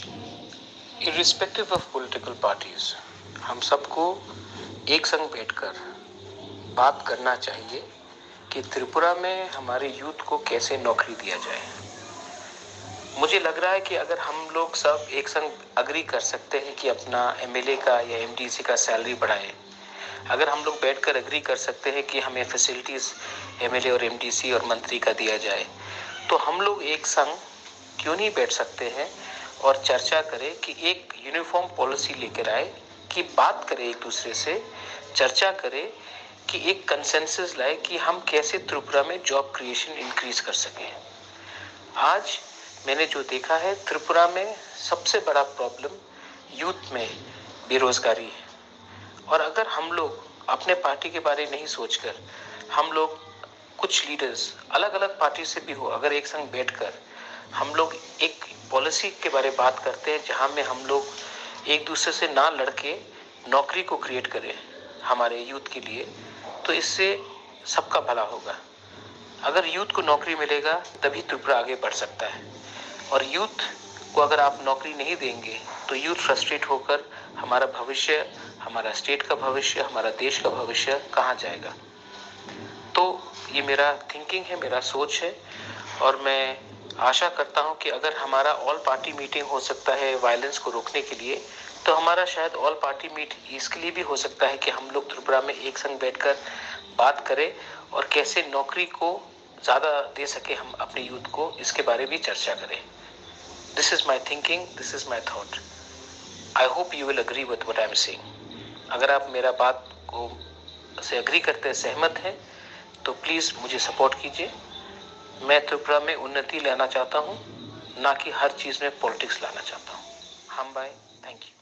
Irrespective of political parties, हम सबको एक संग बैठकर बात करना चाहिए कि त्रिपुरा में हमारे यूथ को कैसे नौकरी दिया जाए। मुझे लग रहा है कि अगर हम लोग सब एक संग अग्री कर सकते हैं कि अपना एमएलए का या एमडीसी का सैलरी बढ़ाएं, अगर हम लोग बैठकर एग्री कर सकते हैं कि हमें फैसिलिटीज एमएलए और एमडीसी और मंत्री का दिया जाए, तो हम लोग एक संग क्यों नहीं बैठ सकते हैं और चर्चा करें कि एक यूनिफॉर्म पॉलिसी लेकर आए, कि बात करें एक दूसरे से, चर्चा करें कि एक कंसेंसस लाए कि हम कैसे त्रिपुरा में जॉब क्रिएशन इंक्रीज कर सकें। आज मैंने जो देखा है, त्रिपुरा में सबसे बड़ा प्रॉब्लम यूथ में बेरोजगारी है। और अगर हम लोग अपने पार्टी के बारे नहीं सोचकर, हम लोग कुछ लीडर्स अलग अलग पार्टी से भी हो, अगर एक संग बैठकर हम लोग एक पॉलिसी के बारे में बात करते हैं जहां में हम लोग एक दूसरे से ना लड़के नौकरी को क्रिएट करें हमारे यूथ के लिए, तो इससे सबका भला होगा। अगर यूथ को नौकरी मिलेगा तभी त्रिपुरा आगे बढ़ सकता है। और यूथ को अगर आप नौकरी नहीं देंगे तो यूथ फ्रस्ट्रेट होकर हमारा भविष्य, हमारा स्टेट का भविष्य, हमारा देश का भविष्य कहाँ जाएगा। तो ये मेरा थिंकिंग है, मेरा सोच है, और मैं आशा करता हूं कि अगर हमारा ऑल पार्टी मीटिंग हो सकता है वायलेंस को रोकने के लिए, तो हमारा शायद ऑल पार्टी मीट इसके लिए भी हो सकता है कि हम लोग त्रिपुरा में एक संग बैठकर बात करें और कैसे नौकरी को ज्यादा दे सके हम अपने यूथ को, इसके बारे में चर्चा करें। This is my thinking, this is my thought. I hope you will agree with what I am saying. अगर आप मेरा बात को से अग्री करते हैं, सहमत हैं, तो प्लीज मुझे सपोर्ट कीजिए। मैं त्रिपुरा में उन्नति लाना चाहता हूँ, ना कि हर चीज में पॉलिटिक्स लाना चाहता हूँ। हम बाय, थैंक यू।